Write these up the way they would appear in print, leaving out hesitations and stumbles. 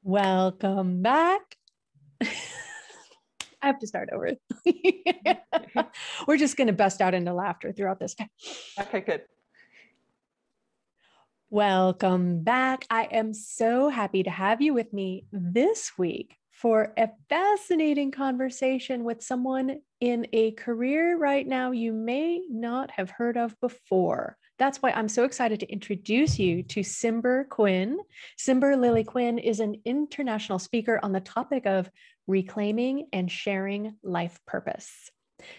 Welcome back. I have to start over. We're just going to bust out into laughter throughout this time. Okay, good. Welcome back. I am so happy to have you with me this week for a fascinating conversation with someone in a career right now you may not have heard of before. That's why I'm so excited to introduce you to Cymber Quinn. Cymber Lily Quinn is an international speaker on the topic of reclaiming and sharing life purpose.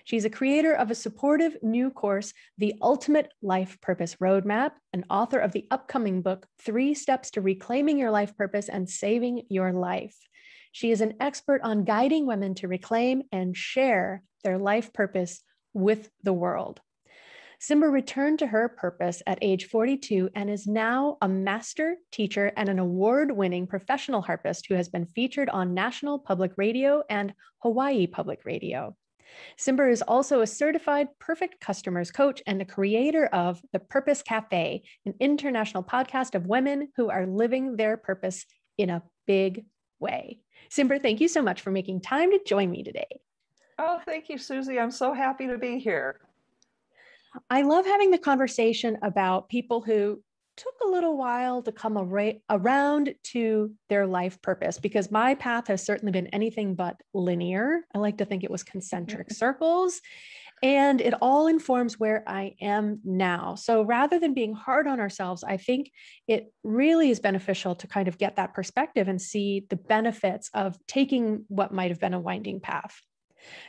She's a creator of a supportive new course, The Ultimate Life Purpose Roadmap, and author of the upcoming book, 3 Steps to Reclaiming Your Life Purpose and Saving Your Life. She is an expert on guiding women to reclaim and share their life purpose with the world. Cymber returned to her purpose at age 42 and is now a master teacher and an award-winning professional harpist who has been featured on National Public Radio and Hawaii Public Radio. Cymber is also a certified perfect customers coach and the creator of The Purpose Cafe, an international podcast of women who are living their purpose in a big way. Cymber, thank you so much for making time to join me today. Oh, thank you, Susie. I'm so happy to be here. I love having the conversation about people who took a little while to come around to their life purpose, because my path has certainly been anything but linear. I like to think it was concentric circles, and it all informs where I am now. So rather than being hard on ourselves, I think it really is beneficial to kind of get that perspective and see the benefits of taking what might have been a winding path.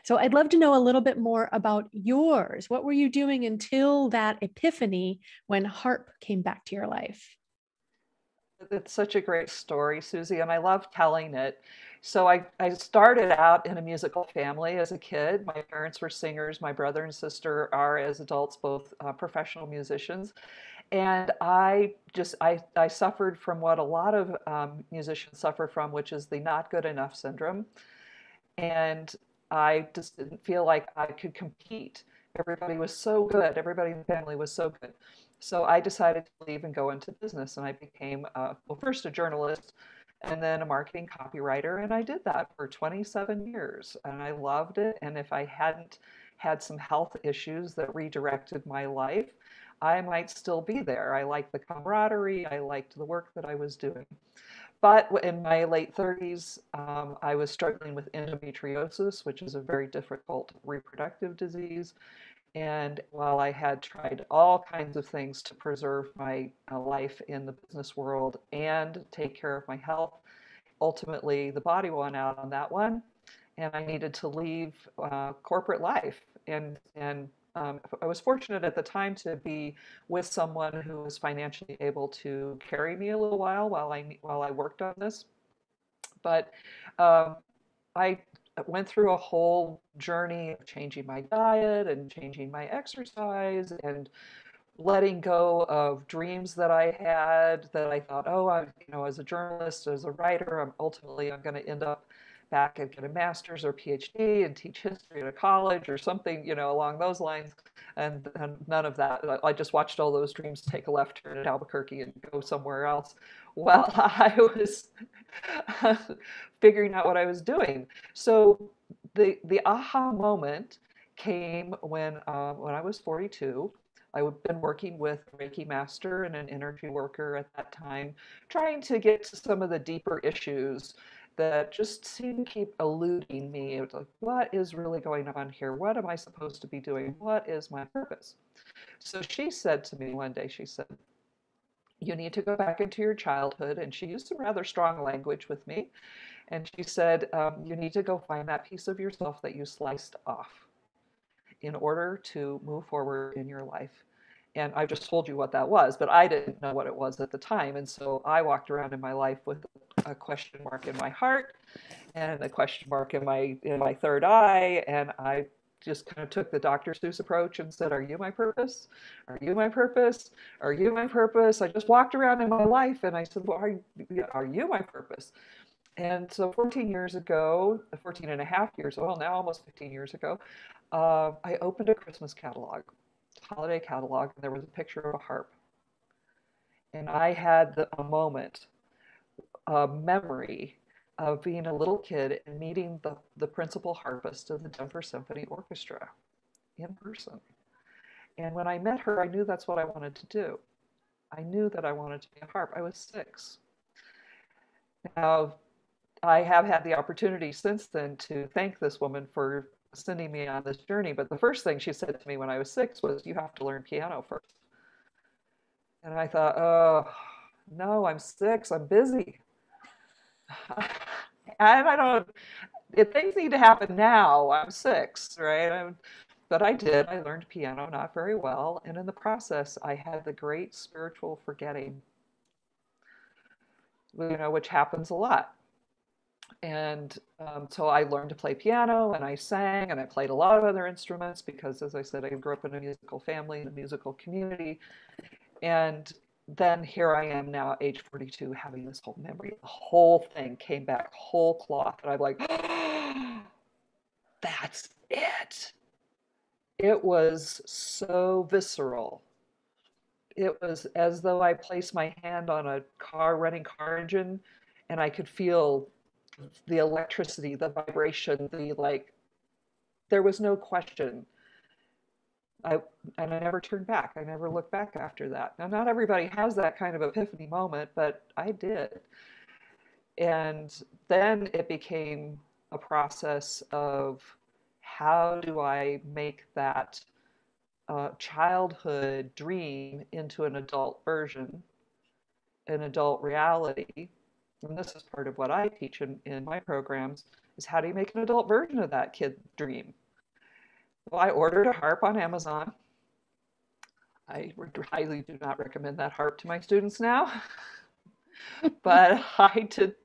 So I'd love to know a little bit more about yours. What were you doing until that epiphany when harp came back to your life? It's such a great story, Susie, and I love telling it. So I started out in a musical family as a kid. My parents were singers. My brother and sister are, as adults, both professional musicians. And I suffered from what a lot of musicians suffer from, which is the not good enough syndrome. And I just didn't feel like I could compete. Everybody was so good. Everybody in the family was so good. So I decided to leave and go into business. And I became, well, first a journalist and then a marketing copywriter. And I did that for 27 years. And I loved it. And if I hadn't had some health issues that redirected my life, I might still be there. I liked the camaraderie. I liked the work that I was doing. But in my late 30s, I was struggling with endometriosis, which is a very difficult reproductive disease. And while I had tried all kinds of things to preserve my life in the business world and take care of my health, ultimately the body won out on that one. And I needed to leave corporate life. And I was fortunate at the time to be with someone who was financially able to carry me a little while I worked on this. But I went through a whole journey of changing my diet and changing my exercise and letting go of dreams that I had that I thought, oh, as a journalist, as a writer, I'm going to end up back and get a master's or PhD and teach history at a college or something, along those lines. And none of that. I just watched all those dreams take a left turn at Albuquerque and go somewhere else while I was figuring out what I was doing. So the aha moment came when I was 42. I had been working with a Reiki master and an energy worker at that time, trying to get to some of the deeper issues that just seemed to keep eluding me. It was like, what is really going on here? What am I supposed to be doing? What is my purpose? So she said to me one day, she said, you need to go back into your childhood. And she used some rather strong language with me. And she said, you need to go find that piece of yourself that you sliced off in order to move forward in your life. And I just told you what that was, but I didn't know what it was at the time. And so I walked around in my life with a question mark in my heart and a question mark in my third eye. And I just kind of took the Dr. Seuss approach and said, are you my purpose? Are you my purpose? Are you my purpose? I just walked around in my life and I said, well, are you my purpose? And so 14 years ago, 14 and a half years, well, now almost 15 years ago, I opened a Christmas catalog, holiday catalog, and there was a picture of a harp. And I had a moment a memory of being a little kid and meeting the principal harpist of the Denver Symphony Orchestra in person. And when I met her, I knew that's what I wanted to do. I knew that I wanted to be a harp. I was 6. Now, I have had the opportunity since then to thank this woman for sending me on this journey. But the first thing she said to me when I was 6 was, "You have to learn piano first." And I thought, oh, no, I'm 6. I'm busy. And I don't, if things need to happen now, I'm 6, right? But I did. I learned piano not very well. And in the process, I had the great spiritual forgetting, which happens a lot. And so I learned to play piano, and I sang, and I played a lot of other instruments because, as I said, I grew up in a musical family, in a musical community. And then here I am now, age 42, having this whole memory. The whole thing came back whole cloth. And I'm like, oh, that's it. It was so visceral. It was as though I placed my hand on a running car engine, and I could feel the electricity, the vibration, there was no question. And I never turned back. I never looked back after that. Now, not everybody has that kind of epiphany moment, but I did. And then it became a process of, how do I make that childhood dream into an adult version, an adult reality? And this is part of what I teach in my programs, is how do you make an adult version of that kid dream? Well, I ordered a harp on Amazon. I highly do not recommend that harp to my students now, but I did.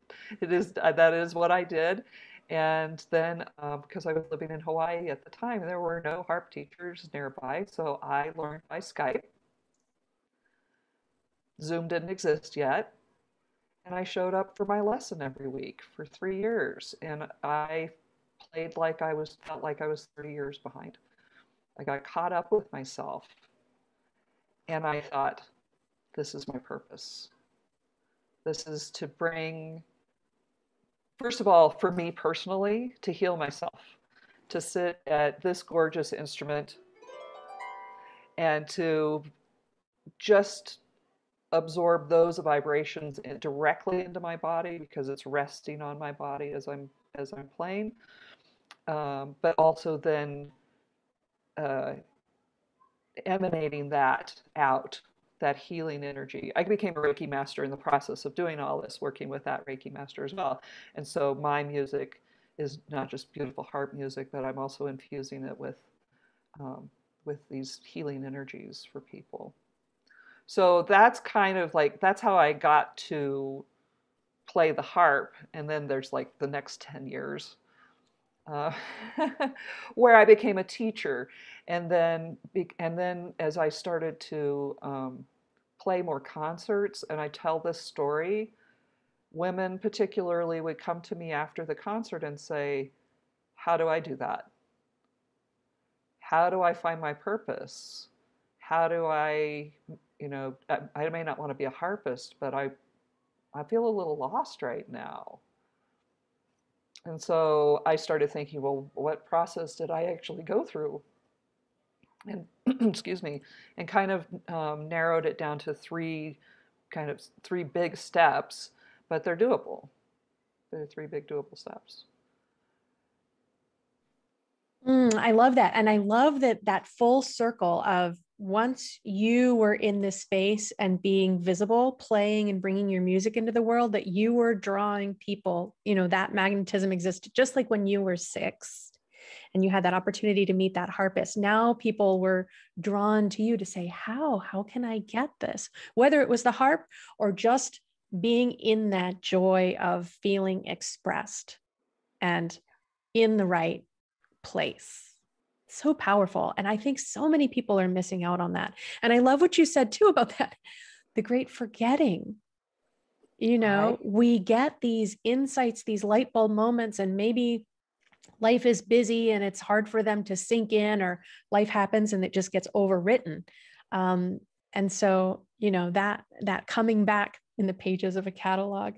That is what I did. And then, because I was living in Hawaii at the time, there were no harp teachers nearby, so I learned by Skype. Zoom didn't exist yet. And I showed up for my lesson every week for 3 years. And I felt like I was 30 years behind. I got caught up with myself. And I thought, this is my purpose. This is to bring, first of all, for me personally, to heal myself, to sit at this gorgeous instrument and to just absorb those vibrations directly into my body, because it's resting on my body as I'm playing, but also then emanating that out, that healing energy. I became a Reiki master in the process of doing all this, working with that Reiki master as well. And so my music is not just beautiful harp music, but I'm also infusing it with these healing energies for people. So that's kind of like, that's how I got to play the harp. And then there's like the next 10 years uh, where I became a teacher. And then as I started to play more concerts, and I tell this story, women particularly would come to me after the concert and say, how do I do that? How do I find my purpose? How do I, I may not want to be a harpist, but I feel a little lost right now. And so I started thinking, well, what process did I actually go through? And excuse me, and kind of narrowed it down to three big steps, but they're doable. They're 3 big doable steps. I love that. And I love that full circle of, once you were in this space and being visible, playing and bringing your music into the world, that you were drawing people, that magnetism existed, just like when you were 6 and you had that opportunity to meet that harpist. Now people were drawn to you to say, how can I get this? Whether it was the harp or just being in that joy of feeling expressed and in the right place. So powerful. And I think so many people are missing out on that. And I love what you said too about that, the great forgetting. Right. We get these insights, these light bulb moments, and maybe life is busy and it's hard for them to sink in, or life happens and it just gets overwritten. And so, that coming back in the pages of a catalog.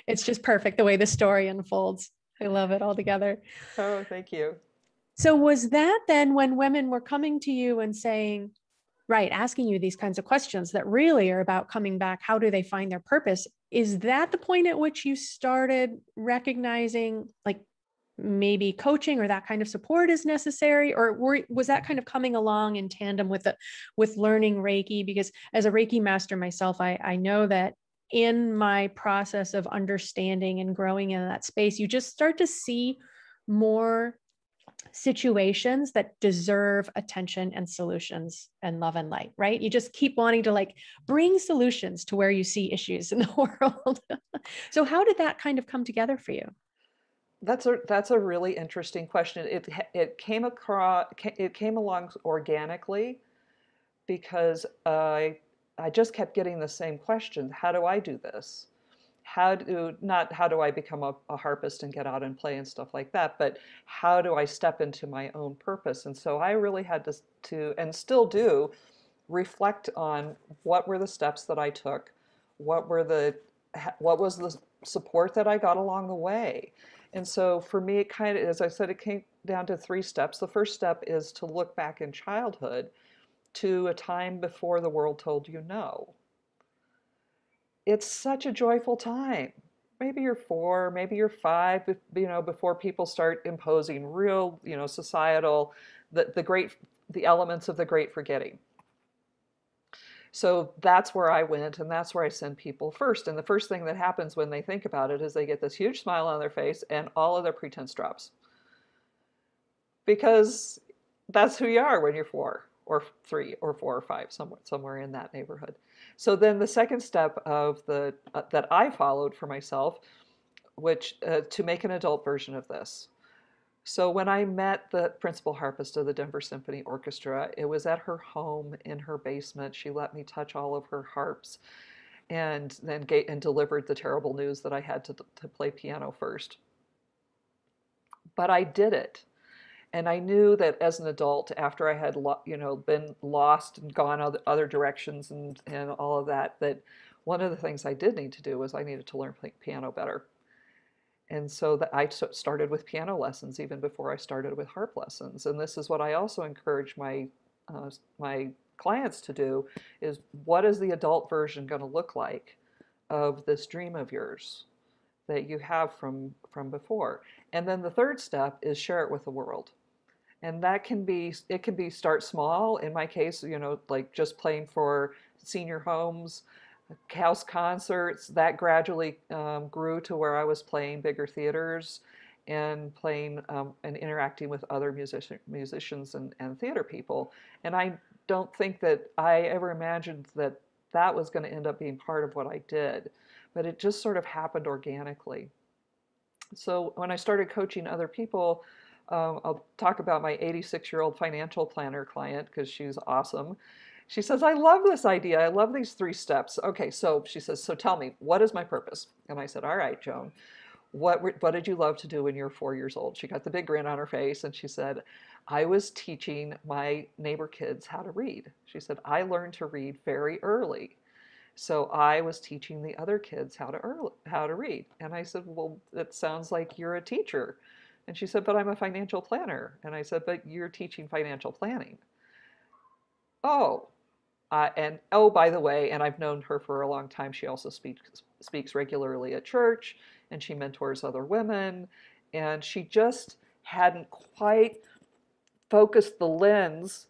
It's just perfect the way the story unfolds. I love it all together. Oh, thank you. So was that then when women were coming to you and saying, right, asking you these kinds of questions that really are about coming back, how do they find their purpose? Is that the point at which you started recognizing like maybe coaching or that kind of support is necessary, or was that kind of coming along in tandem with learning Reiki? Because as a Reiki master myself, I know that in my process of understanding and growing in that space, you just start to see more situations that deserve attention and solutions and love and light, right? You just keep wanting to like bring solutions to where you see issues in the world. So how did that kind of come together for you? That's a really interesting question. It came along organically because I just kept getting the same question. How do I do this? Not how do I become a harpist and get out and play and stuff like that, but how do I step into my own purpose? And so I really had to and still do reflect on what were the steps that I took, what were the what was the support that I got along the way. And so for me, it kind of, as I said, it came down to three steps. The first step is to look back in childhood to a time before the world told you no. It's such a joyful time. Maybe you're 4, maybe you're 5, before people start imposing real, societal, the elements of the great forgetting. So that's where I went, and that's where I send people first. And the first thing that happens when they think about it is they get this huge smile on their face and all of their pretense drops. Because that's who you are when you're 4 or 3 or 4 or 5, somewhere in that neighborhood. So then the second step of that I followed for myself, which to make an adult version of this. So when I met the principal harpist of the Denver Symphony Orchestra, it was at her home in her basement. She let me touch all of her harps, and then delivered the terrible news that I had to play piano first. But I did it. And I knew that as an adult, after I had been lost and gone other directions and all of that, that one of the things I did need to do was I needed to learn piano better. And so that I started with piano lessons even before I started with harp lessons. And this is what I also encourage my clients to do: is what is the adult version going to look like of this dream of yours that you have from before? And then the third step is share it with the world. And it can be start small. In my case, like just playing for senior homes, house concerts. That gradually grew to where I was playing bigger theaters and playing and interacting with other musicians and theater people. And I don't think that I ever imagined that that was going to end up being part of what I did, but it just sort of happened organically. So when I started coaching other people, I'll talk about my 86-year-old financial planner client because she's awesome. She says, I love this idea. I love these 3 steps. Okay, so she says, so tell me, what is my purpose? And I said, all right, Joan, what did you love to do when you were 4 years old? She got the big grin on her face and she said, I was teaching my neighbor kids how to read. She said, I learned to read very early. So I was teaching the other kids how to read. And I said, well, it sounds like you're a teacher. And she said, but I'm a financial planner. And I said, but you're teaching financial planning. Oh, and oh, by the way, and I've known her for a long time, she also speaks regularly at church, and she mentors other women. And she just hadn't quite focused the lens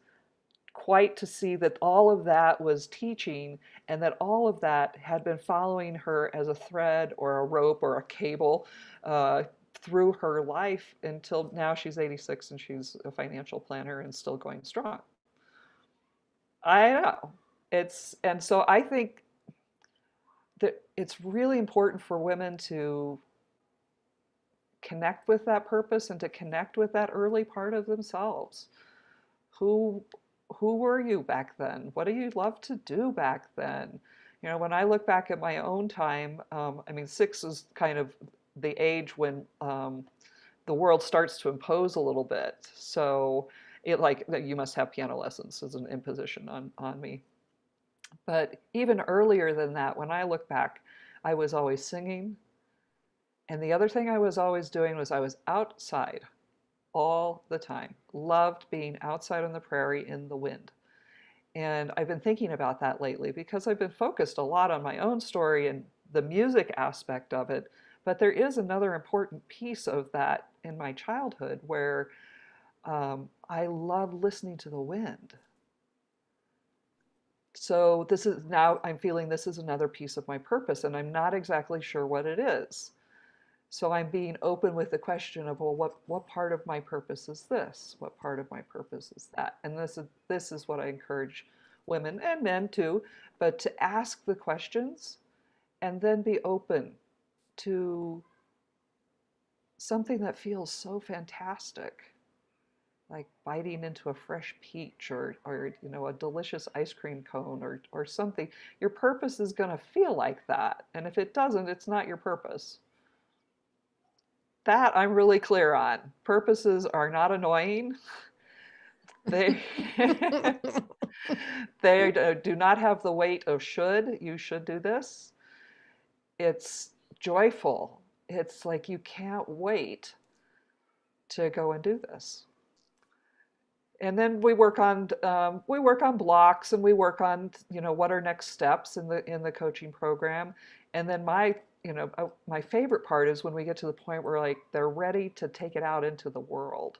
quite to see that all of that was teaching, and that all of that had been following her as a thread or a rope or a cable through her life until now she's 86 and she's a financial planner and still going strong. I know. And so I think that it's really important for women to connect with that purpose and to connect with that early part of themselves. Who who were you back then? What do you love to do back then? When I look back at my own time, I mean, 6 is kind of the age when the world starts to impose a little bit. So you must have piano lessons as an imposition on me. But even earlier than that, when I look back, I was always singing. And the other thing I was always doing was I was outside all the time. Loved being outside on the prairie in the wind. And I've been thinking about that lately because I've been focused a lot on my own story and the music aspect of it. But there is another important piece of that in my childhood where I love listening to the wind. So this is now I'm feeling this is another piece of my purpose, and I'm not exactly sure what it is. So I'm being open with the question of, well, what part of my purpose is this? What part of my purpose is that? And this is what I encourage women and men too, but to ask the questions and then be open to something that feels so fantastic, like biting into a fresh peach or a delicious ice cream cone or something. Your purpose is going to feel like that. And if it doesn't, it's not your purpose. That I'm really clear on. Purposes are not annoying. They they do not have the weight of should. You should do this. It's joyful. It's like you can't wait to go and do this. And then we work on blocks, and we work on what are next steps in the coaching program. And then my favorite part is when we get to the point where like they're ready to take it out into the world.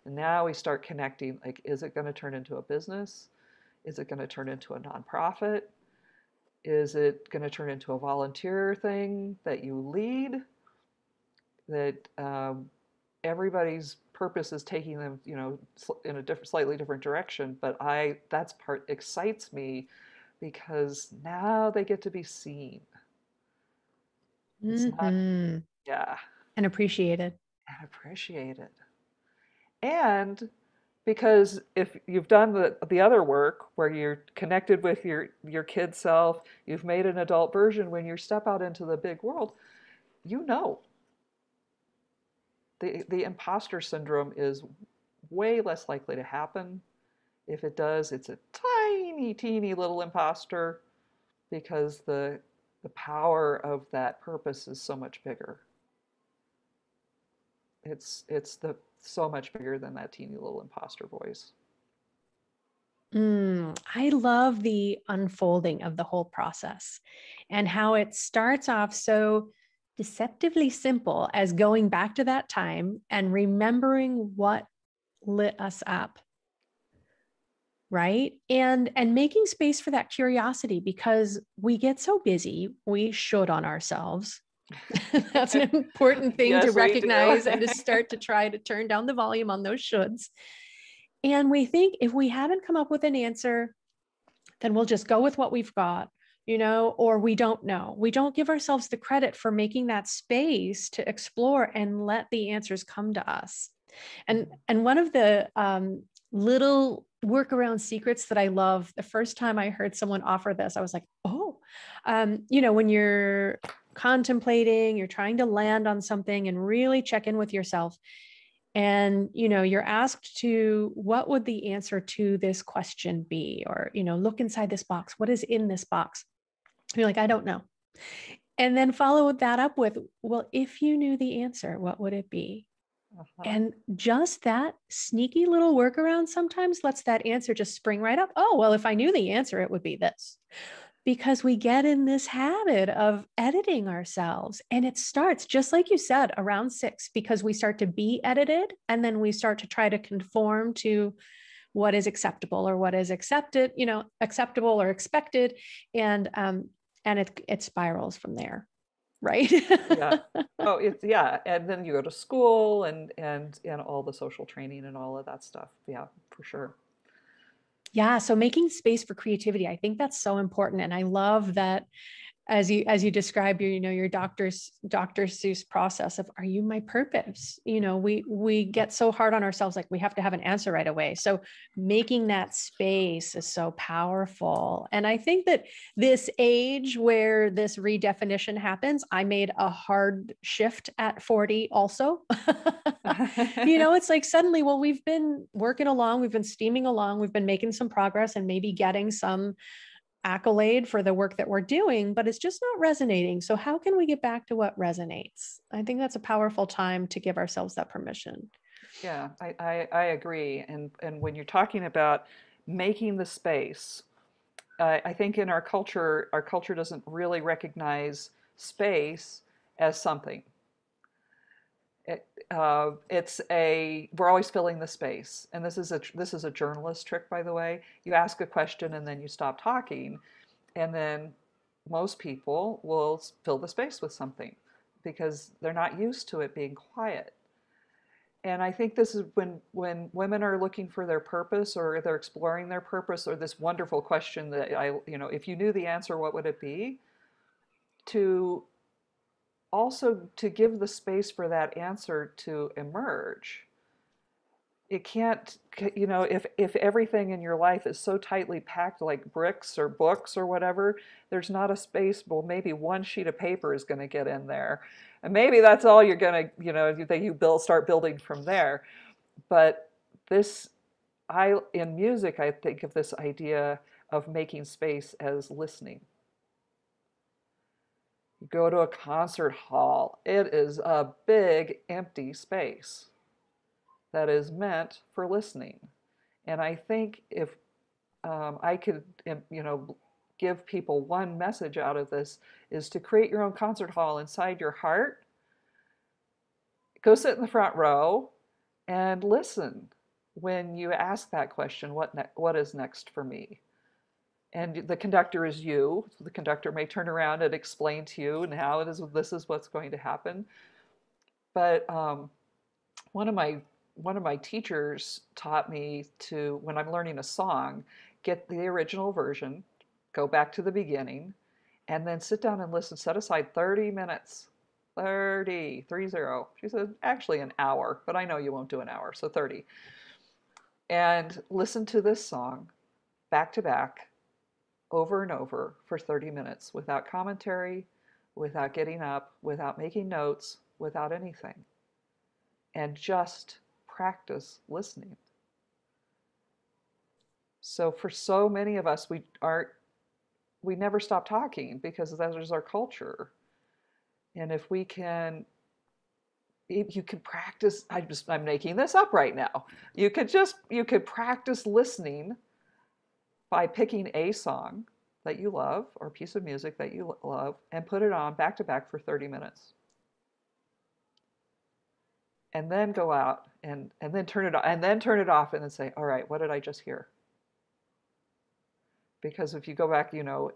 And now we start connecting, like, is it going to turn into a business? Is it going to turn into a nonprofit? Is it going to turn into a volunteer thing that you lead? That everybody's purpose is taking them, in a slightly different direction. But that's part excites me because now they get to be seen. It's not, Mm-hmm. yeah, And appreciated. and appreciated. And because if you've done the other work where you're connected with your kid self, you've made an adult version, when you step out into the big world, you know the imposter syndrome is way less likely to happen. If it does, it's a tiny, teeny little imposter because the power of that purpose is so much bigger. It's the so much bigger than that teeny little imposter voice. I love the unfolding of the whole process and how it starts off so deceptively simple as going back to that time and remembering what lit us up, right? And making space for that curiosity because we get so busy, we should on ourselves. That's an important thing to Yes, we do. recognize and to start to try to turn down the volume on those shoulds. And we think if we haven't come up with an answer, then we'll just go with what we've got, or we don't know. We don't give ourselves the credit for making that space to explore and let the answers come to us. And one of the little workaround secrets that I love, the first time I heard someone offer this, I was like, oh, when you're contemplating, you're trying to land on something and really check in with yourself. And, you're asked to, what would the answer to this question be? Or, look inside this box. What is in this box? You're like, I don't know. And then follow that up with, well, if you knew the answer, what would it be? Uh-huh. And just that sneaky little workaround sometimes lets that answer just spring right up. Oh, well, if I knew the answer, it would be this. Because we get in this habit of editing ourselves. And it starts, just like you said, around 6, because we start to be edited and then we start to try to conform to what is acceptable or what is acceptable or expected. And it spirals from there. Right. Yeah. Oh, yeah. And then you go to school and all the social training and all of that stuff. Yeah, for sure. Yeah. So making space for creativity, I think that's so important. And I love that as you describe your Dr. Seuss process of, are you my purpose? We get so hard on ourselves, like we have to have an answer right away. So making that space is so powerful. And I think that this age where this redefinition happens, I made a hard shift at 40 also. It's like suddenly, well, we've been working along, we've been steaming along, we've been making some progress and maybe getting some accolade for the work that we're doing, but it's just not resonating. So how can we get back to what resonates? I think that's a powerful time to give ourselves that permission. Yeah, I agree. And when you're talking about making the space, I think in our culture doesn't really recognize space as something. We're always filling the space, and this is a journalist trick, by the way. You ask a question and then you stop talking, and then most people will fill the space with something because they're not used to it being quiet. And I think this is when women are looking for their purpose, or they're exploring their purpose, or this wonderful question that if you knew the answer, what would it be? To also to give the space for that answer to emerge. It can't, if everything in your life is so tightly packed like bricks or books or whatever, there's not a space. Well, maybe one sheet of paper is going to get in there, and maybe that's all you're going to, that you start building from there. But this, in music, I think of this idea of making space as listening. You go to a concert hall, it is a big empty space that is meant for listening. And I think if I could, give people one message out of this, is to create your own concert hall inside your heart. Go sit in the front row and listen when you ask that question, what is next for me? And the conductor is you. The conductor may turn around and explain to you, and how this is what's going to happen. But one of my teachers taught me to, when I'm learning a song, get the original version, go back to the beginning, and then sit down and listen. Set aside 30 minutes. 30. She said, actually an hour, but I know you won't do an hour, so 30. And listen to this song back to back, over and over for 30 minutes without commentary, without getting up, without making notes, without anything. And just practice listening. So for so many of us, we never stop talking because that is our culture. And if you can practice, I'm making this up right now. You could practice listening by picking a song that you love, or a piece of music that you love, and put it on back to back for 30 minutes. And then go out and then turn it off, and then say, all right, what did I just hear? Because if you go back, I know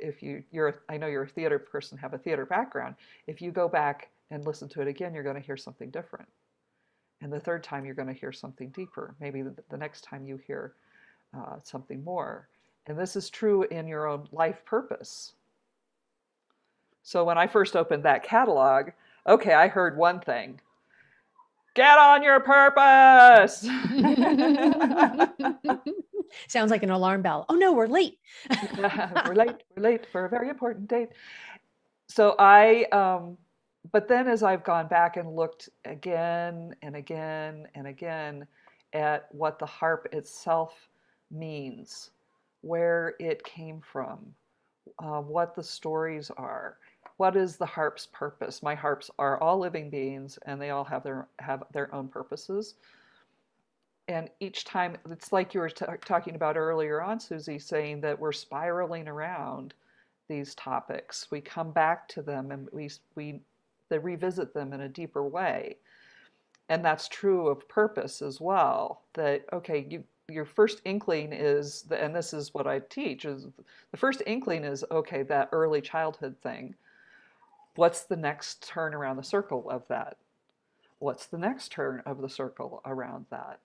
you're a theater person, have a theater background. If you go back and listen to it again, you're going to hear something different. And the third time, you're going to hear something deeper. Maybe the next time you hear something more. And this is true in your own life purpose. So when I first opened that catalog, okay, I heard one thing. Get on your purpose. Sounds like an alarm bell. Oh no, we're late. We're late for a very important date. So but then as I've gone back and looked again and again and again at what the harp itself means, where it came from, what the stories are, what is the harp's purpose? My harps are all living beings, and they all have their own purposes. And each time, it's like you were talking about earlier on, Susie, saying that we're spiraling around these topics. We come back to them, and they revisit them in a deeper way. And that's true of purpose as well. That, okay, your first inkling is, and this is what I teach, is the first inkling is, okay, that early childhood thing. What's the next turn around the circle of that? What's the next turn of the circle around that?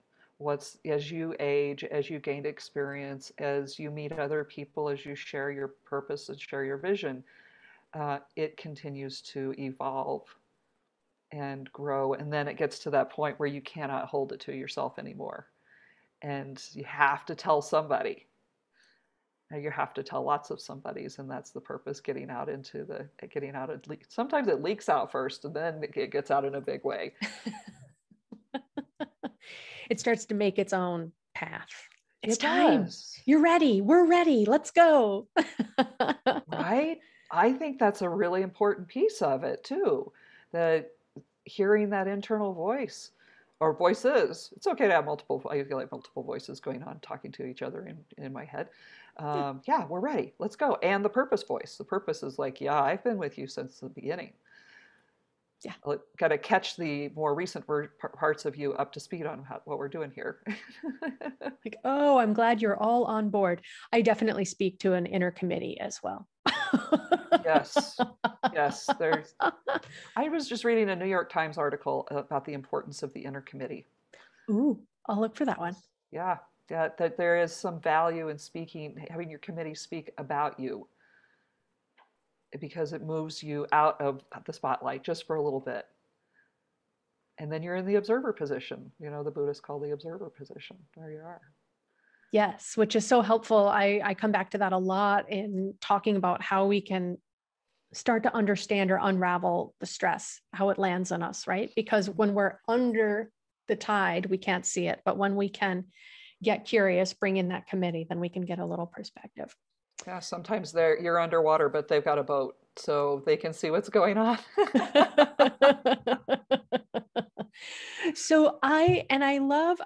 As you age, as you gain experience, as you meet other people, as you share your purpose and share your vision, it continues to evolve and grow. And then it gets to that point where you cannot hold it to yourself anymore. And you have to tell somebody. You have to tell lots of somebodies, and that's the purpose, getting out. Sometimes it leaks out first, and then it gets out in a big way. It starts to make its own path. It's It time. does. You're ready. We're ready. Let's go. Right? I think that's a really important piece of it too. That hearing that internal voice or voices, it's okay to have multiple, I feel like multiple voices going on, talking to each other in my head. Yeah. Yeah, we're ready. Let's go. And the purpose voice. The purpose is like, yeah, I've been with you since the beginning. Yeah. Got to catch the more recent parts of you up to speed on what we're doing here. Like, oh, I'm glad you're all on board. I definitely speak to an inner committee as well. Yes. Yes. I was just reading a New York Times article about the importance of the inner committee. Ooh, I'll look for that one. Yeah, that there is some value in having your committee speak about you because it moves you out of the spotlight just for a little bit. And then you're in the observer position. The Buddhists call the observer position. There you are. Yes, which is so helpful. I come back to that a lot in talking about how we can start to understand or unravel the stress, how it lands on us, right? Because when we're under the tide, we can't see it. But when we can get curious, bring in that committee, then we can get a little perspective. Yeah, sometimes you're underwater, but they've got a boat, so they can see what's going on. So I love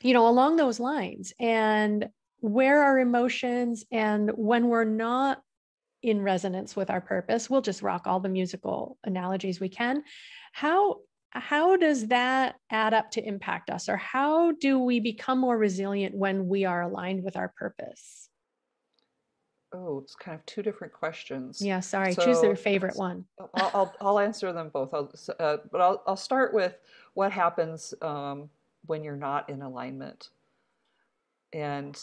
along those lines, and where our emotions and when we're not in resonance with our purpose, we'll just rock all the musical analogies we can. How does that add up to impact us, or how do we become more resilient when we are aligned with our purpose? Oh, it's kind of two different questions. Yeah, sorry, choose your So favorite one. I'll answer them both. But I'll start with what happens when you're not in alignment. And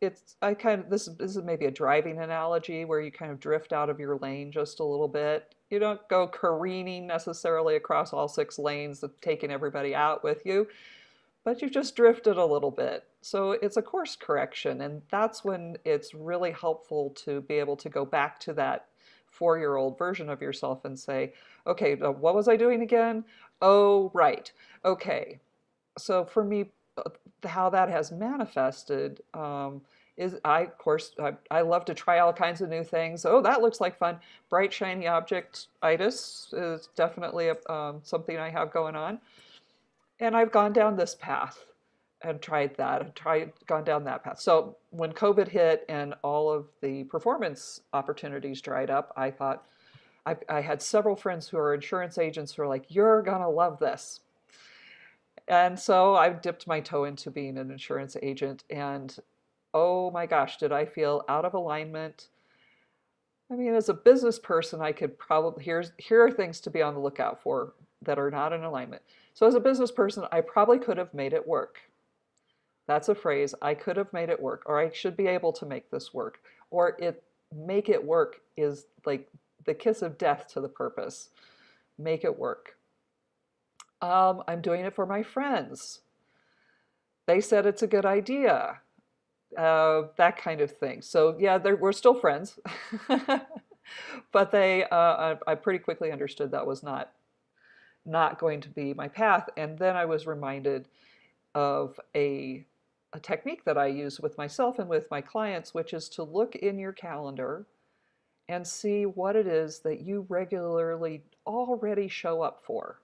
it's I kind of this is maybe a driving analogy where you kind of drift out of your lane just a little bit. You don't go careening necessarily across all six lanes, taking everybody out with you, but you just drifted a little bit. So it's a course correction, and that's when it's really helpful to be able to go back to that 4-year-old version of yourself and say, okay, what was I doing again? Oh, right. Okay. So for me, how that has manifested is of course, I love to try all kinds of new things. Oh, that looks like fun. Bright, shiny object-itis is definitely something I have going on. And I've gone down this path and tried that and gone down that path. So when COVID hit and all of the performance opportunities dried up, I thought, I had several friends who are insurance agents who are like, you're gonna love this. And so I dipped my toe into being an insurance agent, and oh my gosh, did I feel out of alignment. I mean, as a business person, I could probably, here are things to be on the lookout for that are not in alignment. So as a business person, I probably could have made it work. That's a phrase. I could have made it work, or I should be able to make this work, or make it work is like the kiss of death to the purpose. Make it work. I'm doing it for my friends. They said it's a good idea. That kind of thing. So yeah, we're still friends, but I pretty quickly understood that was not going to be my path. And then I was reminded of a technique that I use with myself and with my clients, which is to look in your calendar and see what it is that you regularly already show up for.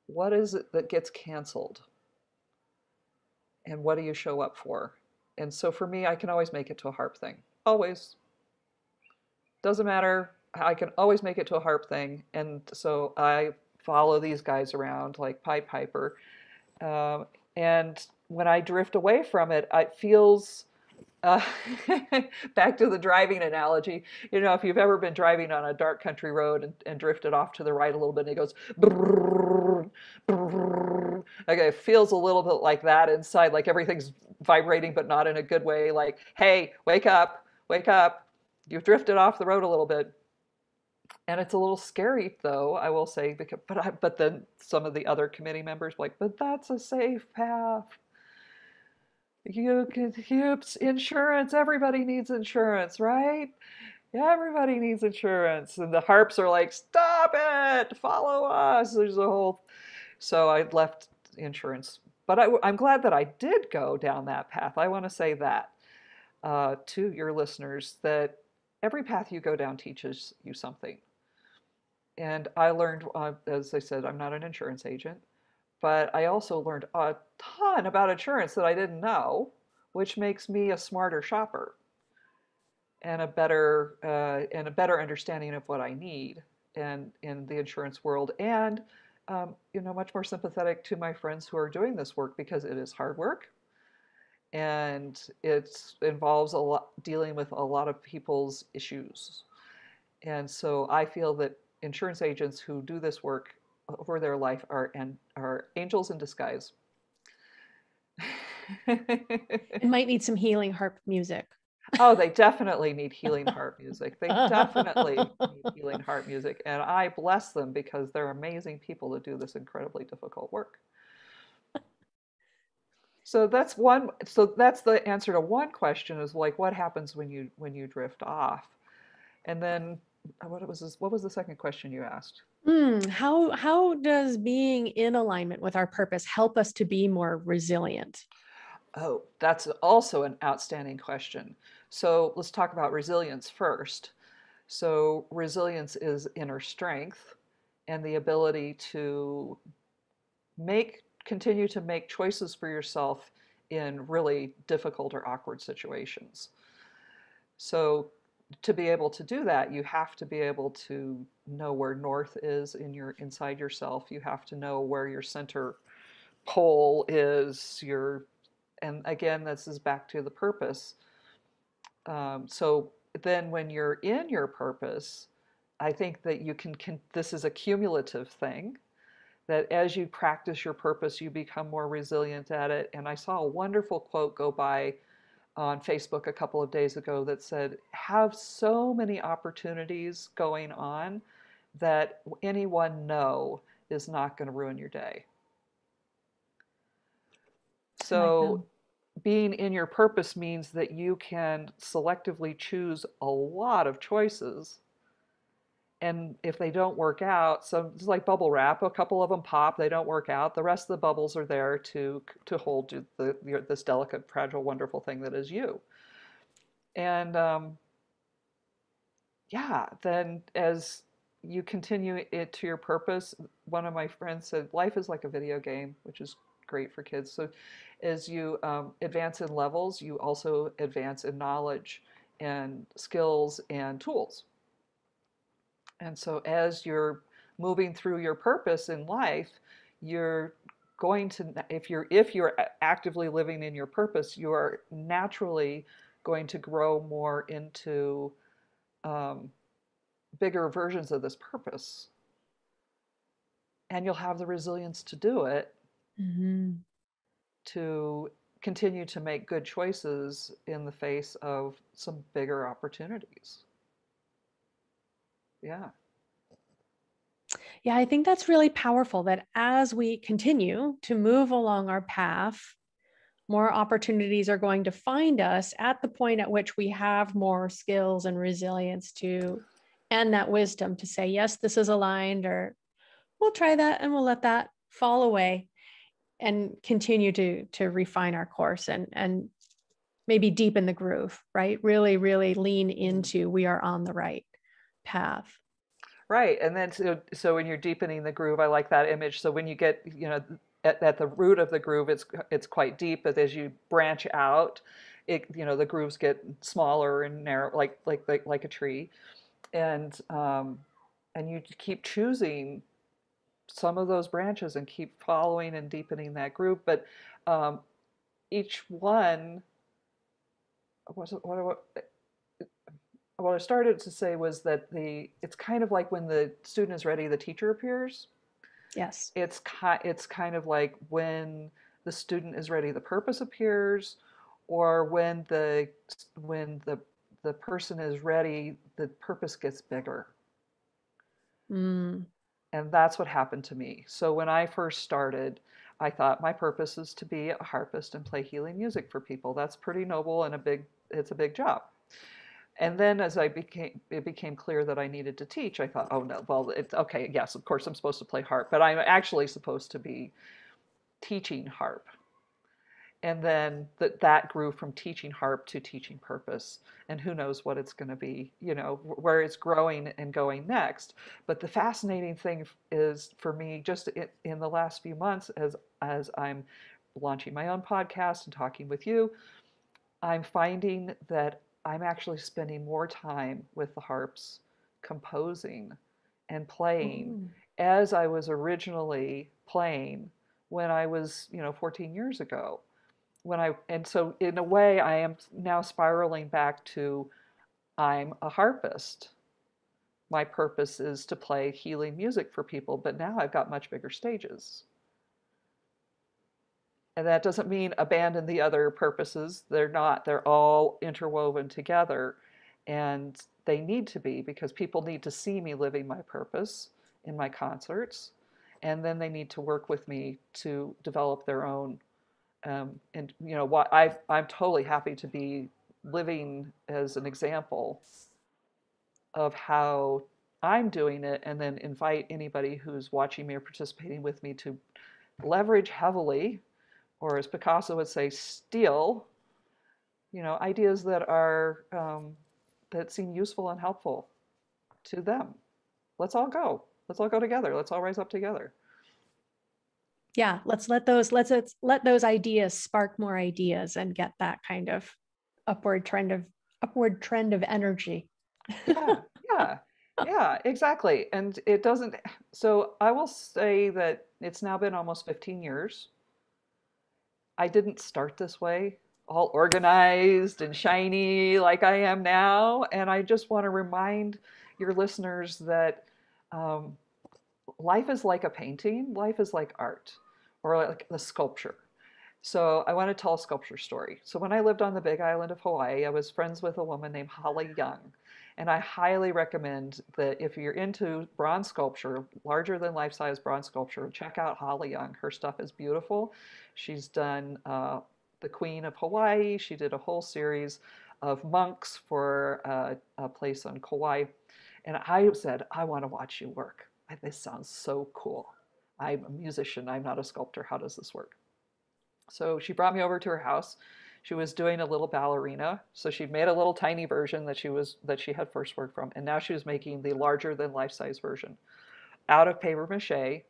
What is it that gets canceled? And what do you show up for? And so for me, I can always make it to a harp thing. Always. Doesn't matter. I can always make it to a harp thing. And so I follow these guys around like Pied Piper. Um, and when I drift away from it, it feels uh, back to the driving analogy. If you've ever been driving on a dark country road and drifted off to the right a little bit, and it goes, brrr, brrr. Okay, it feels a little bit like that inside, like everything's vibrating, but not in a good way. Like, hey, wake up, wake up. You've drifted off the road a little bit. And it's a little scary, though, I will say, but then some of the other committee members were like, but that's a safe path. You could insurance. Everybody needs insurance, right? Everybody needs insurance. And the harps are like, stop it, follow us. So I left insurance But I'm glad that I did go down that path. I want to say that to your listeners, that every path you go down teaches you something. And I learned, as I said, I'm not an insurance agent, but I also learned a ton about insurance that I didn't know, which makes me a smarter shopper and a better understanding of what I need and in the insurance world, and much more sympathetic to my friends who are doing this work because it is hard work and it involves a lot dealing with a lot of people's issues. And so I feel that insurance agents who do this work over their life are angels in disguise. It might need some healing harp music. Oh, they definitely need healing heart music. They definitely need healing heart music. And I bless them because they're amazing people to do this incredibly difficult work. So that's one, so that's the answer to one question, is like what happens when you drift off. And then what was the second question you asked? How does being in alignment with our purpose help us to be more resilient? Oh, that's also an outstanding question. So let's talk about resilience first. So resilience is inner strength and the ability to continue to make choices for yourself in really difficult or awkward situations. So to be able to do that, you have to be able to know where north is inside yourself. You have to know where your center pole is, and again, this is back to the purpose. So then when you're in your purpose, I think that this is a cumulative thing, that as you practice your purpose, you become more resilient at it. And I saw a wonderful quote go by on Facebook a couple of days ago that said, have so many opportunities going on that any one no is not going to ruin your day. I like So them. being in your purpose means that you can selectively choose a lot of choices. And if they don't work out, so it's like bubble wrap, a couple of them pop, they don't work out. The rest of the bubbles are there to hold this delicate, fragile, wonderful thing that is you. And yeah, then as you continue it to your purpose, one of my friends said, life is like a video game, which is great for kids. So as you advance in levels, you also advance in knowledge and skills and tools. And so as you're moving through your purpose in life, you're going to, if you're actively living in your purpose, you are naturally going to grow more into um, bigger versions of this purpose, and you'll have the resilience to do it, Mm-hmm. to continue to make good choices in the face of some bigger opportunities. Yeah. Yeah, I think that's really powerful that as we continue to move along our path, more opportunities are going to find us at the point at which we have more skills and resilience to, and that wisdom to say, yes, this is aligned, or we'll try that and we'll let that fall away and continue to refine our course and maybe deepen the groove, right? Really, really lean Mhm. into we are on the right path. Right. And then so when you're deepening the groove, I like that image. So when you get, at the root of the groove, it's quite deep, but as you branch out, the grooves get smaller and narrow, like a tree. And and you keep choosing some of those branches and keep following and deepening that groove. But um, each one, what I started to say was that it's kind of like when the student is ready, the teacher appears. Yes. It's kind of like when the student is ready, the purpose appears, or when the person is ready, the purpose gets bigger. Mm. And that's what happened to me. So when I first started, I thought my purpose is to be a harpist and play healing music for people. That's pretty noble and it's a big job. And then as it became clear that I needed to teach, I thought, oh no, well, it's okay. Yes, of course I'm supposed to play harp, but I'm actually supposed to be teaching harp. And then that grew from teaching harp to teaching purpose. And who knows what it's going to be, where it's growing and going next. But the fascinating thing is for me, just in the last few months, as I'm launching my own podcast and talking with you, I'm finding that I'm actually spending more time with the harps composing and playing Ooh. as I was originally playing when I was, 14 years ago. And so in a way I am now spiraling back to I'm a harpist. My purpose is to play healing music for people, but now I've got much bigger stages. And that doesn't mean abandon the other purposes. They're not. They're all interwoven together. And they need to be, because people need to see me living my purpose in my concerts. And then they need to work with me to develop their own. And what I'm totally happy to be living as an example of how I'm doing it, and then invite anybody who's watching me or participating with me to leverage heavily, or as Picasso would say, steal, ideas that are that seem useful and helpful to them. Let's all go. Let's all go together. Let's all rise up together. Yeah, let's let those ideas spark more ideas and get that kind of upward trend of energy. Yeah, yeah, yeah, exactly. And it doesn't, so I will say that it's now been almost 15 years. I didn't start this way, all organized and shiny like I am now. And I just want to remind your listeners that um, life is like a painting, life is like art or like a sculpture. So I want to tell a sculpture story. So when I lived on the Big Island of Hawaii, I was friends with a woman named Holly Young. And I highly recommend that if you're into bronze sculpture, larger than life-size bronze sculpture, check out Holly Young. Her stuff is beautiful. She's done the Queen of Hawaii. She did a whole series of monks for a place on Kauai. And I said, I want to watch you work. This sounds so cool. I'm a musician. I'm not a sculptor. How does this work? So she brought me over to her house. She was doing a little ballerina. So she'd made a little tiny version that she had first worked from. And now she was making the larger than life size version out of paper mache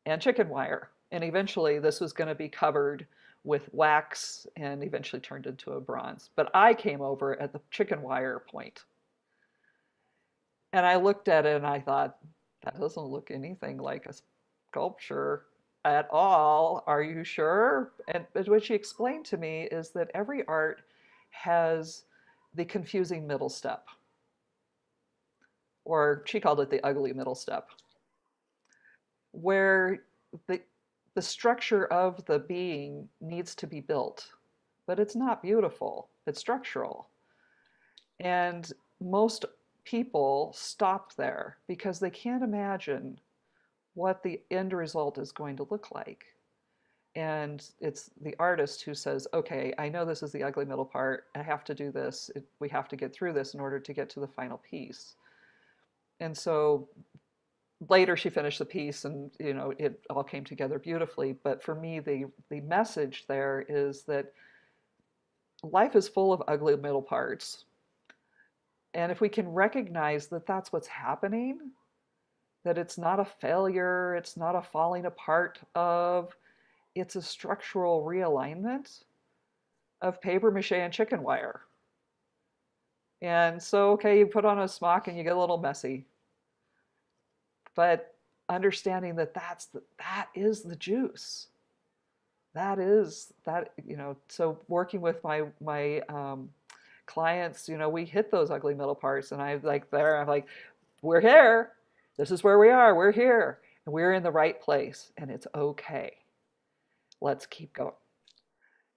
and chicken wire. And eventually this was going to be covered with wax and eventually turned into a bronze. But I came over at the chicken wire point. And I looked at it and I thought, that doesn't look anything like a sculpture at all. Are you sure? And what she explained to me is that every art has the confusing middle step, or she called it the ugly middle step, where the structure of the being needs to be built, but it's not beautiful, it's structural. And most people stop there because they can't imagine what the end result is going to look like. And it's the artist who says, okay, I know this is the ugly middle part. I have to do this. We have to get through this in order to get to the final piece. And so later she finished the piece and, it all came together beautifully. But for me, the message there is that life is full of ugly middle parts. And if we can recognize that that's what's happening, that it's not a failure, it's not a falling apart of, it's a structural realignment of paper mache and chicken wire. And so, okay, you put on a smock and you get a little messy. But understanding that that is the juice. That is that, so working with my clients, we hit those ugly middle parts and I'm like, we're here. This is where we are. We're here. And we're in the right place. And it's okay. Let's keep going.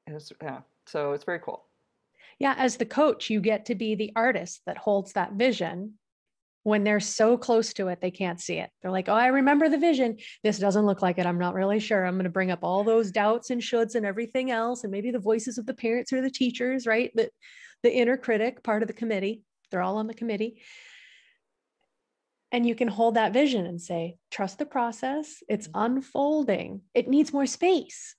And so it's very cool. Yeah, as the coach, you get to be the artist that holds that vision when they're so close to it, they can't see it. They're like, oh, I remember the vision. This doesn't look like it. I'm not really sure. I'm going to bring up all those doubts and shoulds and everything else. And maybe the voices of the parents or the teachers, right? The inner critic, part of the committee. They're all on the committee. And you can hold that vision and say, trust the process. It's unfolding. It needs more space.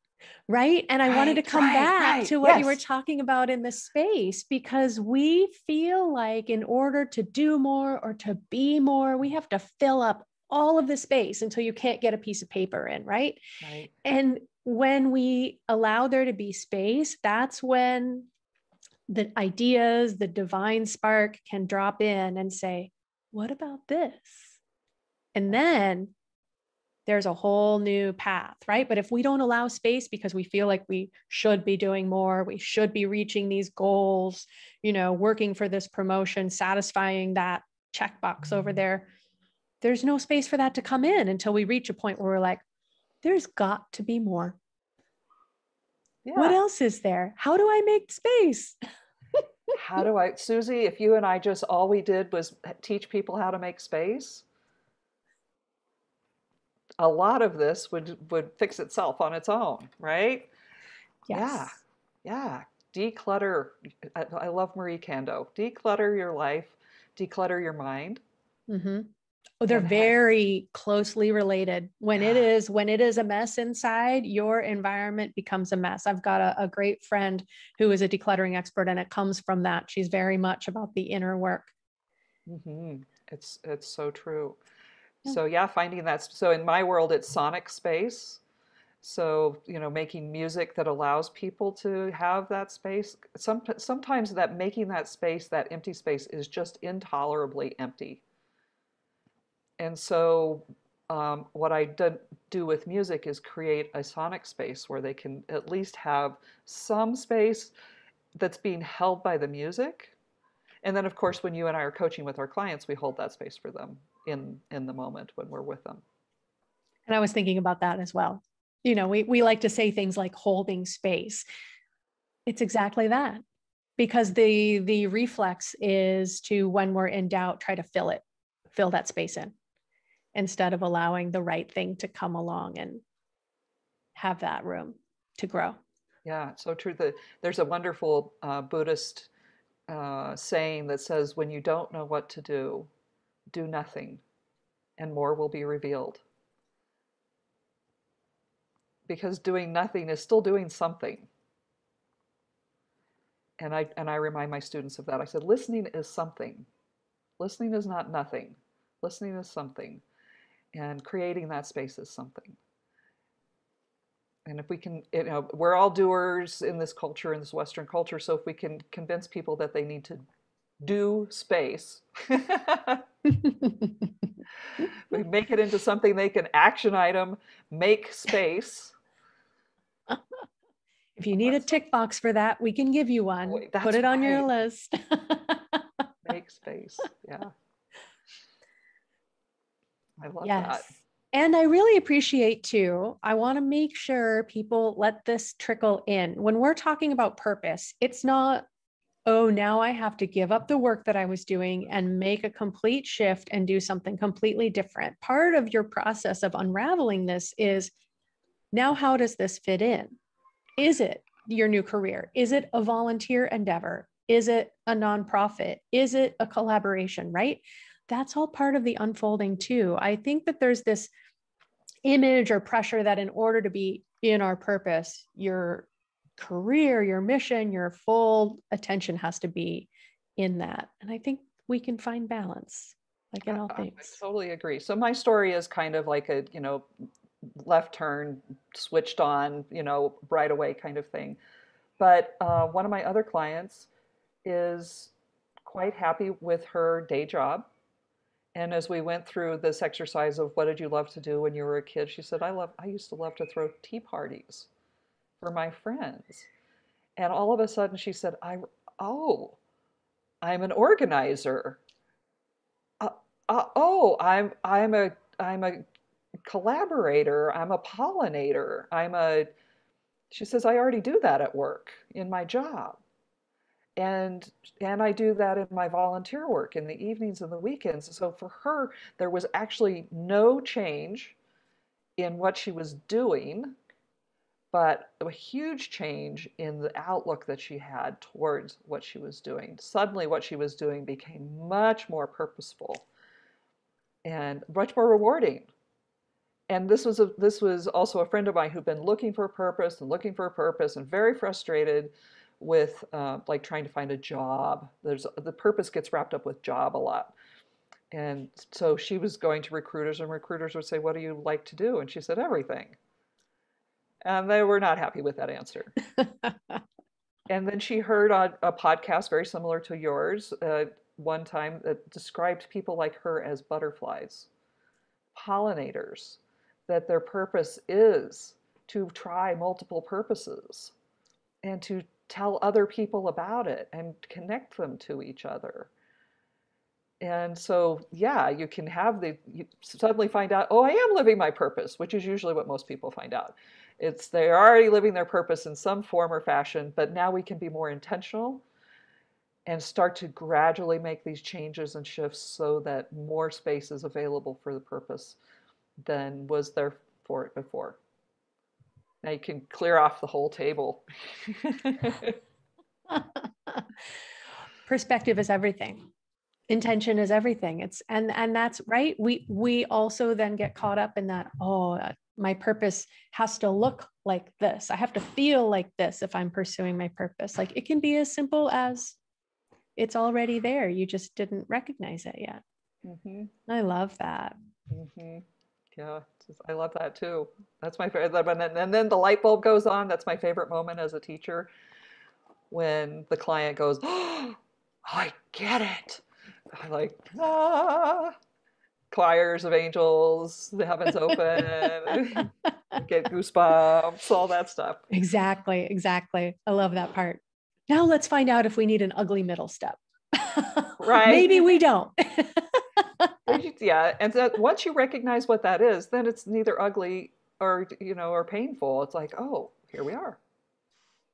Right. And I wanted to come back to what you were Yes. talking about in the space, because we feel like in order to do more or to be more, we have to fill up all of the space until you can't get a piece of paper in. Right. Right. And when we allow there to be space, that's when the ideas, the divine spark can drop in and say, what about this? And then there's a whole new path, right? But if we don't allow space because we feel like we should be doing more, we should be reaching these goals, working for this promotion, satisfying that checkbox over there, there's no space for that to come in until we reach a point where we're like, there's got to be more. What Yeah. else is there? How do I make space? Susie, if you and I just all we did was teach people how to make space, a lot of this would fix itself on its own, right? Yeah. Yes. Yeah. Declutter. I love Marie Kondo. Declutter your life, declutter your mind. Mm-hmm. Oh, they're And very closely related. When it yeah. is a mess inside, your environment becomes a mess. I've got a great friend who is a decluttering expert, and it comes from that. She's very much about the inner work. Hmm. It's so true. Yeah. So yeah, finding that. So in my world, it's sonic space. So, making music that allows people to have that space. Sometimes that making that space, that empty space, is just intolerably empty. And so, what I do with music is create a sonic space where they can at least have some space that's being held by the music. And then, of course, when you and I are coaching with our clients, we hold that space for them in the moment when we're with them. And I was thinking about that as well. We like to say things like holding space. It's exactly that, because the reflex is to, when we're in doubt, try to fill that space in, instead of allowing the right thing to come along and have that room to grow. Yeah, so true. There's a wonderful Buddhist saying that says, when you don't know what to do nothing, and more will be revealed. Because doing nothing is still doing something. And I remind my students of that. I said, listening is something. Listening is not nothing. Listening is something. And creating that space is something. And if we can, we're all doers in this culture, in this Western culture. So if we can convince people that they need to do space, we make it into something they can action item, make space. If you need a tick box for that, we can give you one. Put That's it on your right. list. Make space. Yeah. I love Yes. that. And I really appreciate too, I want to make sure people let this trickle in. When we're talking about purpose, it's not, oh, now I have to give up the work that I was doing and make a complete shift and do something completely different. Part of your process of unraveling this is, now how does this fit in? Is it your new career? Is it a volunteer endeavor? Is it a nonprofit? Is it a collaboration, right? That's all part of the unfolding too. I think that there's this image or pressure that in order to be in our purpose, your career, your mission, your full attention has to be in that. And I think we can find balance, like in all I things. totally agree. So my story is kind of like a, left turn, switched on, right away kind of thing. But one of my other clients is quite happy with her day job. And as we went through this exercise of what did you love to do when you were a kid, she said, I used to love to throw tea parties for my friends. And all of a sudden she said, oh, I'm an organizer. Uh, oh, I'm a collaborator. I'm a pollinator. She says, I already do that at work in my job. And I do that in my volunteer work in the evenings and the weekends. So for her, there was actually no change in what she was doing, but a huge change in the outlook that she had towards what she was doing. Suddenly, what she was doing became much more purposeful. and much more rewarding. And this was also a friend of mine who'd been looking for a purpose and looking for a purpose and very frustrated with like trying to find a job. There's the purpose gets wrapped up with job a lot. And so she was going to recruiters, and recruiters would say, "What do you like to do?" And she said, "Everything." And they were not happy with that answer. And then she heard on a podcast very similar to yours one time that described people like her as butterflies, pollinators, that their purpose is to try multiple purposes and to tell other people about it and connect them to each other. And so, yeah, you suddenly find out, oh, I am living my purpose, which is usually what most people find out. It's they're already living their purpose in some form or fashion, but now we can be more intentional and start to gradually make these changes and shifts so that more space is available for the purpose than was there for it before. Now you can clear off the whole table. Perspective is everything. Intention is everything. And that's right. We also then get caught up in that, oh, my purpose has to look like this. I have to feel like this if I'm pursuing my purpose. Like it can be as simple as it's already there. You just didn't recognize it yet. Mm-hmm. I love that. Mm-hmm. Yeah, I love that too. That's my favorite. And then the light bulb goes on. That's my favorite moment as a teacher when the client goes, "Oh, I get it." I like, choirs of angels, the heavens open, get goosebumps, all that stuff. Exactly. Exactly. I love that part. Now let's find out if we need an ugly middle step. Maybe Right. we don't. Yeah. And so once you recognize what that is, then it's neither ugly or, or painful. It's like, oh, here we are.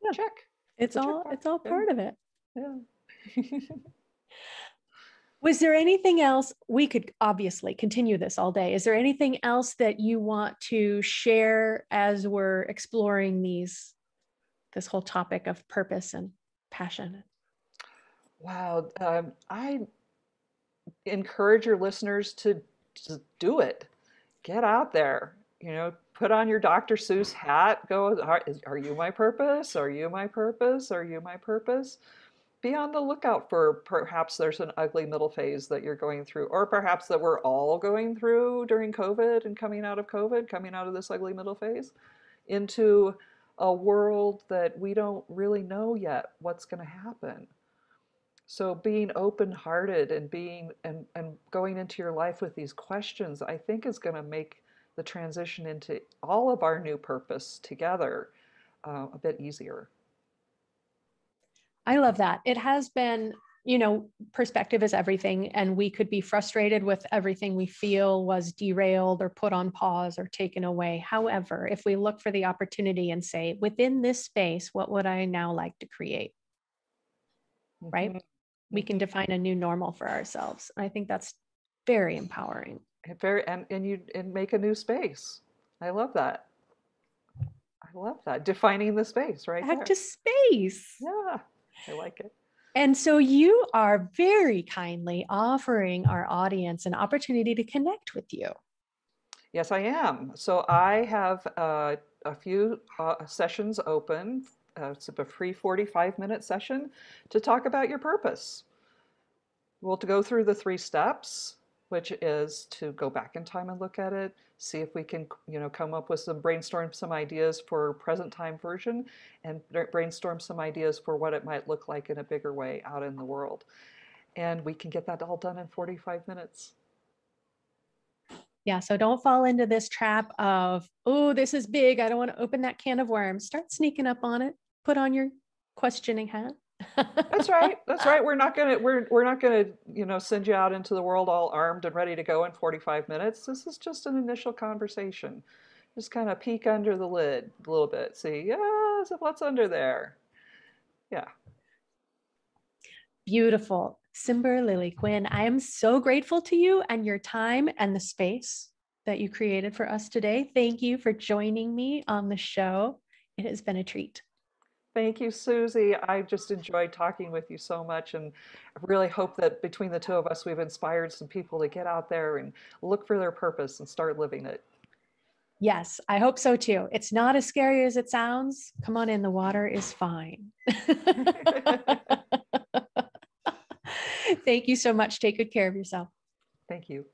Yeah, Check. it's It's a check all mark. it's all Yeah. part of it. Yeah. Was there anything else? We could obviously continue this all day. Is there anything else that you want to share as we're exploring this whole topic of purpose and passion? Wow. I encourage your listeners to just do it. Get out there. Put on your Dr. Seuss hat. Go, are you my purpose? Are you my purpose? Are you my purpose? Be on the lookout for perhaps there's an ugly middle phase that you're going through, or perhaps that we're all going through during COVID and coming out of COVID, coming out of this ugly middle phase into a world that we don't really know yet what's going to happen. So being open-hearted and being and going into your life with these questions, I think is going to make the transition into all of our new purpose together a bit easier. I love that. It has been, perspective is everything. And we could be frustrated with everything we feel was derailed or put on pause or taken away. However, if we look for the opportunity and say, within this space, what would I now like to create? Right? Mm-hmm. We can Mm-hmm. define a new normal for ourselves. I think that's very empowering. And make a new space. I love that. I love that. Defining the space right Back there. to space. Yeah, I like it. And so you are very kindly offering our audience an opportunity to connect with you. Yes, I am. So I have a few sessions open. It's a free 45-minute session to talk about your purpose. We'll go through the 3 steps, which is to go back in time and look at it, see if we can, come up with brainstorm some ideas for present time version, and brainstorm some ideas for what it might look like in a bigger way out in the world. And we can get that all done in 45 minutes. Yeah. So don't fall into this trap of, oh, this is big. I don't want to open that can of worms. Start sneaking up on it. Put on your questioning hat. That's right. That's right. We're not gonna send you out into the world all armed and ready to go in 45 minutes. This is just an initial conversation. Just kind of peek under the lid a little bit. See, yeah, so what's under there? Yeah. Beautiful. Simber Lily Quinn, I am so grateful to you and your time and the space that you created for us today. Thank you for joining me on the show. It has been a treat. Thank you, Susie. I just enjoyed talking with you so much, and I really hope that between the two of us, we've inspired some people to get out there and look for their purpose and start living it. Yes, I hope so too. It's not as scary as it sounds. Come on in, the water is fine. Thank you so much. Take good care of yourself. Thank you.